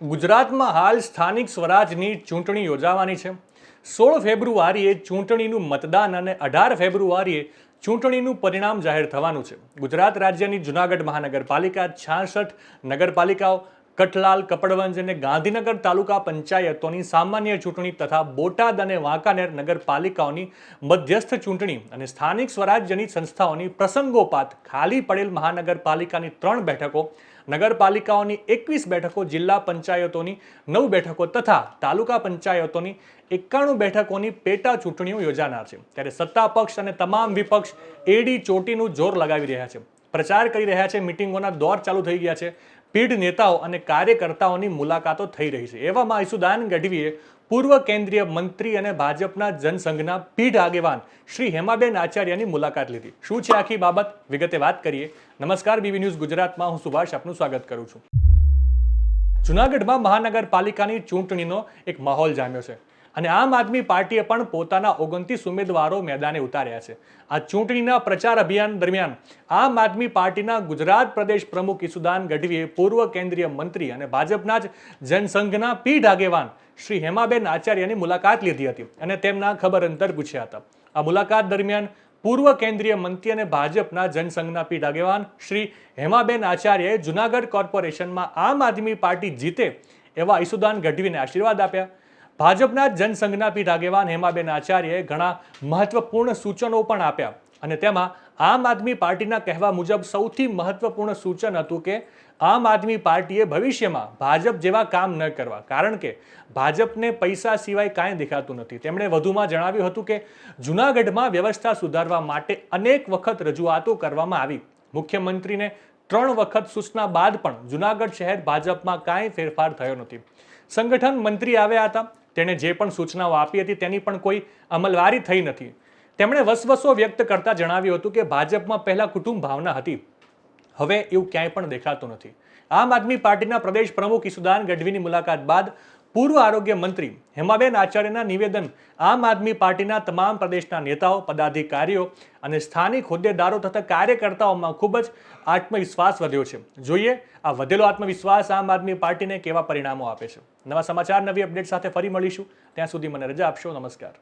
ગુજરાતમાં હાલ સ્થાનિક સ્વરાજની ચૂંટણી યોજાવાની છે। 16 ફેબ્રુઆરીએ ચૂંટણીનું મતદાન અને 18 ફેબ્રુઆરીએ ચૂંટણીનું પરિણામ જાહેર થવાનું છે। ગુજરાત રાજ્યની જૂનાગઢ મહાનગરપાલિકા, 66 નગરપાલિકાઓ, કઠલાલ, કપડવંજ અને ગાંધીનગર તાલુકા પંચાયતોની સામાન્ય ચૂંટણી તથા બોટાદ અને વાંકાનેર નગરપાલિકાઓની મધ્યસ્થ ચૂંટણી અને સ્થાનિક સ્વરાજ્યની સંસ્થાઓની પ્રસંગોપાત ખાલી પડેલ મહાનગરપાલિકાની 3 બેઠકો, નગરપાલિકાઓની 21 બેઠકો, જિલ્લા પંચાયતોની 9 બેઠકો તથા તાલુકા પંચાયતોની 91 બેઠકોની પેટા ચૂંટણીઓ યોજાનાર છે। ત્યારે સત્તા પક્ષ અને તમામ વિપક્ષ એડી ચોટીનું જોર લગાવી રહ્યા છે, પ્રચાર કરી રહ્યા છે, મિટિંગોના દોર ચાલુ થઈ ગયા છે, પીઢ નેતાઓ અને કાર્યકર્તાઓની મુલાકાતો થઈ રહી છે। એવામાં ઈસુદાન ગઢવીએ પૂર્વ કેન્દ્રીય મંત્રી અને ભાજપના જનસંઘના પીઢ આગેવાન શ્રી હેમાબેન આચાર્યની મુલાકાત લીધી। શું છે આખી બાબત, વિગતે વાત કરીએ। નમસ્કાર, બીબી ન્યૂઝ ગુજરાતમાં હું સુભાષ આપનું સ્વાગત કરું છું। જૂનાગઢમાં મહાનગરપાલિકાની ચૂંટણીનો એક માહોલ જામ્યો છે અને આમ આદમી પાર્ટીએ પણ પોતાના 29 ઉમેદવારો મેદાને ઉતાર્યા છે। આ ચૂંટણીના પ્રચાર અભિયાન દરમિયાન આમ આદમી પાર્ટીના ગુજરાત પ્રદેશ પ્રમુખ ઈસુદાન ગઢવીએ પૂર્વ કેન્દ્રીય મંત્રી અને ભાજપના જ જનસંઘના પીઢ આગેવાન શ્રી હેમાબેન આચાર્યની મુલાકાત લીધી હતી અને તેમના ખબર અંતર પૂછ્યા હતા। આ મુલાકાત દરમિયાન પૂર્વ કેન્દ્રીય મંત્રી અને ભાજપના જનસંઘના પીઢ આગેવાન શ્રી હેમાબેન આચાર્યએ જૂનાગઢ કોર્પોરેશનમાં આમ આદમી પાર્ટી જીતે એવા ઈસુદાન ગઢવીને આશીર્વાદ આપ્યા। ભાજપના જનસંઘના પીઢ આગેવાન હેમાબેન આચાર્યએ ઘણા મહત્વપૂર્ણ સૂચનો પણ આપ્યા અને તેમાં આમ આદમી પાર્ટીના કહેવા મુજબ સૌથી મહત્વપૂર્ણ સૂચન હતું કે આમ આદમી પાર્ટીએ ભવિષ્યમાં ભાજપ જેવા કામ ન કરવા, કારણ કે ભાજપને પૈસા સિવાય કાંઈ દેખાતું નથી। તેમણે વધુમાં જણાવ્યું હતું કે જૂનાગઢમાં વ્યવસ્થા સુધારવા માટે અનેક વખત રજૂઆતો કરવામાં આવી, મુખ્યમંત્રીને 3 વખત સૂચના બાદ પણ જૂનાગઢ શહેર ભાજપમાં કાંઈ ફેરફાર થયો નથી। સંગઠન મંત્રી આવ્યા હતા, તેણે જે પણ સૂચનાઓ આપી હતી તેની પણ કોઈ અમલવારી થઈ નથી। તેમણે વસવસો વ્યક્ત કરતા જણાવ્યું હતું કે ભાજપમાં પહેલા કુટુંબ ભાવના હતી, હવે એવું ક્યાંય પણ દેખાતું નથી। આમ આદમી પાર્ટીના પ્રદેશ પ્રમુખ ઈસુદાન ગઢવીની મુલાકાત બાદ પૂર્વ આરોગ્ય મંત્રી હેમાબેન આચાર્યના નિવેદન આમ આદમી પાર્ટીના તમામ પ્રદેશના નેતાઓ, પદાધિકારીઓ અને સ્થાનિક હોદ્દેદારો તથા કાર્યકર્તાઓમાં ખૂબ જ આત્મવિશ્વાસ વધ્યો છે। જોઈએ આ વધેલો આત્મવિશ્વાસ આમ આદમી પાર્ટીને કેવા પરિણામો આપે છે। નવા સમાચાર, નવી અપડેટ સાથે ફરી મળીશું, ત્યાં સુધી મને રજા આપશો। નમસ્કાર।